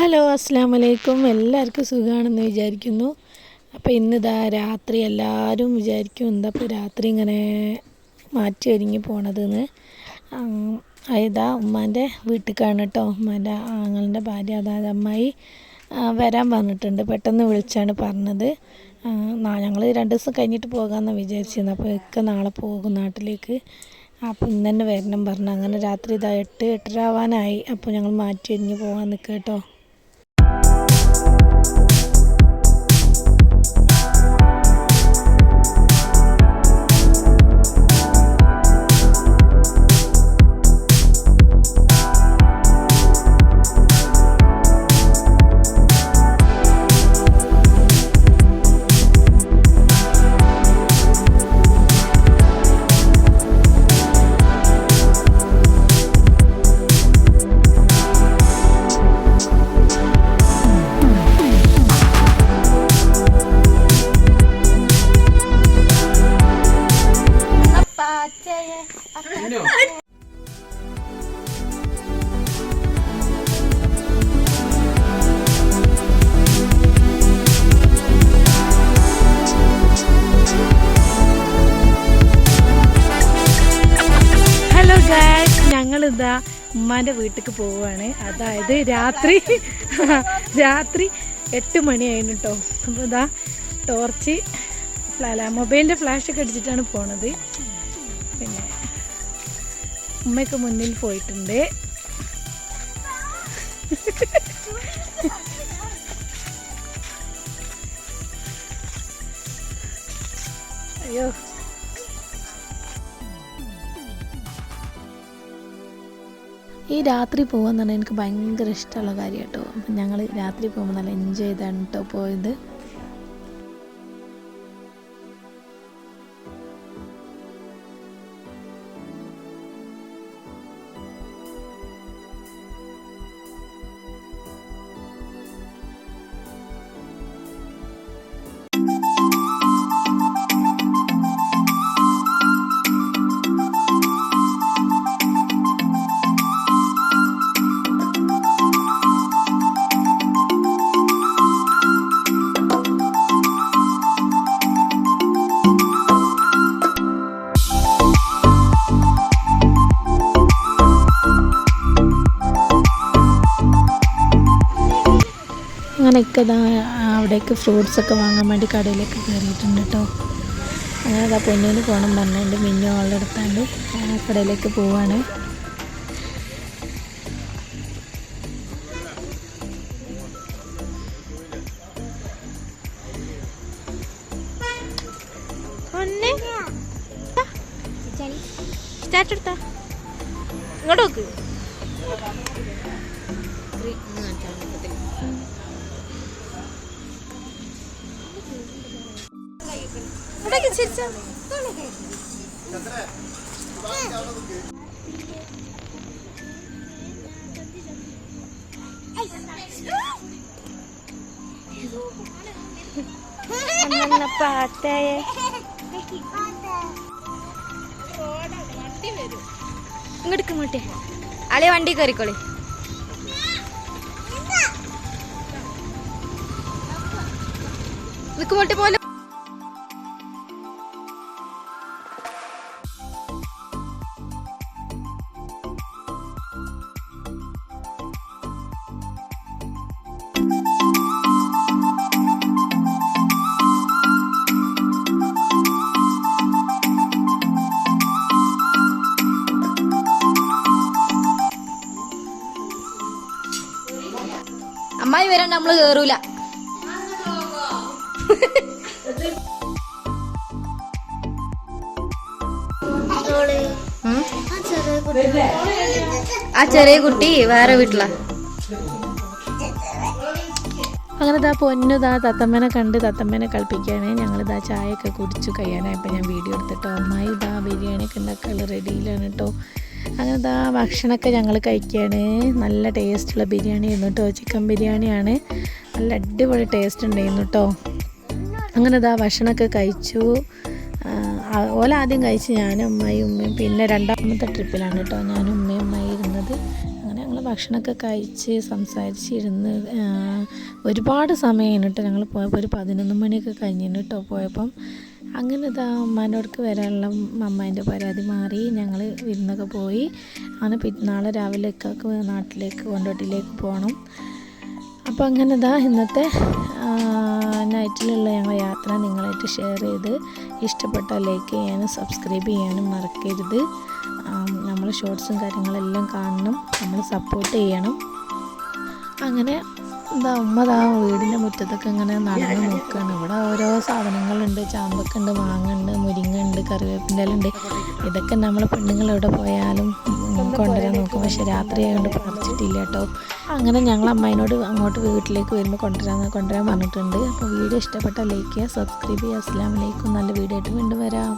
Hello അസ്സാം വലൈക്കും. എല്ലാവർക്കും സുഖമാണെന്ന് വിചാരിക്കുന്നു. അപ്പോൾ ഇന്നിതാ രാത്രി എല്ലാവരും വിചാരിക്കും എന്താ ഇപ്പോൾ രാത്രി ഇങ്ങനെ മാറ്റി ഒരുങ്ങി പോണതെന്ന്. ഇതാ ഉമ്മാൻ്റെ വീട്ടിലേക്കാണ് കേട്ടോ. ഉമ്മാൻ്റെ ആങ്ങളുടെ ഭാര്യ അതായത് അമ്മായി വരാൻ പറഞ്ഞിട്ടുണ്ട്. പെട്ടെന്ന് വിളിച്ചാണ് പറഞ്ഞത്. ഞങ്ങൾ 2 ദിവസം കഴിഞ്ഞിട്ട് പോകാമെന്നാണ് വിചാരിച്ചിരുന്നത്. അപ്പോൾ ഒക്കെ നാളെ പോകും നാട്ടിലേക്ക്. അപ്പോൾ ഇന്ന് തന്നെ വരണം പറഞ്ഞു. അങ്ങനെ രാത്രി ഇതാ 8-8:30 ആവാനായി. അപ്പോൾ ഞങ്ങൾ മാറ്റി ഒരുങ്ങി പോകാൻ നിൽക്കുക കേട്ടോ. ഞങ്ങളിതാ ഉമ്മാൻ്റെ വീട്ടിലേക്ക് പോവുകയാണ്. അതായത് രാത്രി 8 മണിയായിരുന്നു കേട്ടോ. അപ്പോൾ ഇതാ ടോർച്ച് മൊബൈലിൻ്റെ ഫ്ലാഷൊക്കെ അടിച്ചിട്ടാണ് പോണത്. പിന്നെ ഉമ്മയൊക്കെ മുന്നിൽ പോയിട്ടുണ്ട്. അയ്യോ, ഈ രാത്രി പോകാന്ന് പറഞ്ഞാൽ എനിക്ക് ഭയങ്കര ഇഷ്ടമുള്ള കാര്യം കേട്ടോ. അപ്പം ഞങ്ങൾ രാത്രി പോകുമ്പോൾ നല്ല എൻജോയ് ചെയ്താണ് കേട്ടോ പോയത്. അങ്ങനെയൊക്കെ അവിടേക്ക് ഫ്രൂട്ട്സൊക്കെ വാങ്ങാൻ വേണ്ടി കടയിലേക്ക് കയറിയിട്ടുണ്ട് കേട്ടോ. അങ്ങനെ അതാ പൊന്നിന് പോകണം പറഞ്ഞുകൊണ്ട് മിന്നു ആളുടെ അടുത്താണ്ട് കടയിലേക്ക് പോവാണ്. ഇങ്ങോട്ട് നോക്ക്. ഇങ്ങോട്ട് ഇങ്ങോട്ടെ അളി വണ്ടി കയറിക്കോളി. നിൽക്കുമ്പോട്ടെ പോലെ അമ്മായി വരാണ്ട് നമ്മള് കേറൂല. ആ ചെറിയ കുട്ടി വേറെ വീട്ടിലാ. അങ്ങനെ പൊന്നുതാ തത്തമ്മനെ കണ്ട് തത്തമ്മനെ കളിപ്പിക്കുകയാണ്. ഞങ്ങളിതാ ചായയൊക്കെ കുടിച്ചു കഴിയാനായപ്പോൾ ഞാൻ വീഡിയോ എടുത്തിട്ടോ. അമ്മായി ഇതാ ബിരിയാണിയൊക്കെ ഉണ്ടാക്കാനുള്ള റെഡിയിലാണ് കേട്ടോ. അങ്ങനെ ഭക്ഷണമൊക്കെ ഞങ്ങൾ കഴിക്കുകയാണ്. നല്ല ടേസ്റ്റുള്ള ബിരിയാണി ആയിരുന്നു കേട്ടോ. ചിക്കൻ ബിരിയാണിയാണ്. നല്ല അടിപൊളി ടേസ്റ്റ് ഉണ്ടായിരുന്നു കേട്ടോ. അങ്ങനെ ഭക്ഷണമൊക്കെ കഴിച്ചു. ഓല ആദ്യം കഴിച്ച് ഞാനും ഉമ്മയും പിന്നെ രണ്ടാമത്തെ ട്രിപ്പിലാണ് കേട്ടോ ഞാനും ഉമ്മയും ഇരുന്നത്. അങ്ങനെ ഞങ്ങൾ ഭക്ഷണമൊക്കെ കഴിച്ച് സംസാരിച്ചിരുന്ന് ഒരുപാട് സമയം കഴിഞ്ഞിട്ട് ഞങ്ങൾ പോയപ്പോൾ ഒരു 11 മണിയൊക്കെ കഴിഞ്ഞിട്ട് കേട്ടോ പോയപ്പം. അങ്ങനെ ഇതാ ഉമ്മാനോടക്ക് വരാനുള്ള അമ്മേൻ്റെ പരാതി മാറി ഞങ്ങൾ വിരുന്നൊക്കെ പോയി. അങ്ങനെ നാളെ രാവിലെ ഒക്കെ നാട്ടിലേക്ക് കൊണ്ടോട്ടിയിലേക്ക് പോകണം. അപ്പോൾ അങ്ങനെ ഇതാ ഇന്നത്തെ നൈറ്റിലുള്ള ഞങ്ങളുടെ യാത്ര നിങ്ങളായിട്ട് ഷെയർ ചെയ്ത് ഇഷ്ടപ്പെട്ടാൽ ലൈക്ക് ചെയ്യാനും സബ്സ്ക്രൈബ് ചെയ്യാനും മറക്കരുത്. നമ്മൾ ഷോർട്സും കാര്യങ്ങളെല്ലാം കാണണം, നമ്മൾ സപ്പോർട്ട് ചെയ്യണം. അങ്ങനെ എന്താ ഉമ്മ വീടിൻ്റെ മുറ്റത്തൊക്കെ ഇങ്ങനെ നടന്ന് നോക്കുകയാണ്. ഇവിടെ ഓരോ സാധനങ്ങളുണ്ട്, ചാമ്പക്കുണ്ട്, മാങ്ങുണ്ട്, മുരിങ്ങുണ്ട്, കറിവേപ്പിൻ്റെ ഇലയുണ്ട്. ഇതൊക്കെ നമ്മൾ പെണ്ണുങ്ങൾ എവിടെ പോയാലും കൊണ്ടുവരാൻ നോക്കും. പക്ഷെ രാത്രി ആയതുകൊണ്ട് പറിച്ചിട്ടില്ല കേട്ടോ. അങ്ങനെ ഞങ്ങൾ അമ്മേനോട് അങ്ങോട്ട് വീട്ടിലേക്ക് വരുമ്പോൾ കൊണ്ടുവരാൻ പറഞ്ഞിട്ടുണ്ട്. അപ്പോൾ വീഡിയോ ഇഷ്ടപ്പെട്ടാൽ ലൈക്ക് ചെയ്യുക, സബ്സ്ക്രൈബ് ചെയ്യുക. അസ്സലാമു അലൈക്കും. നല്ല വീഡിയോ ആയിട്ട് വീണ്ടും വരാം.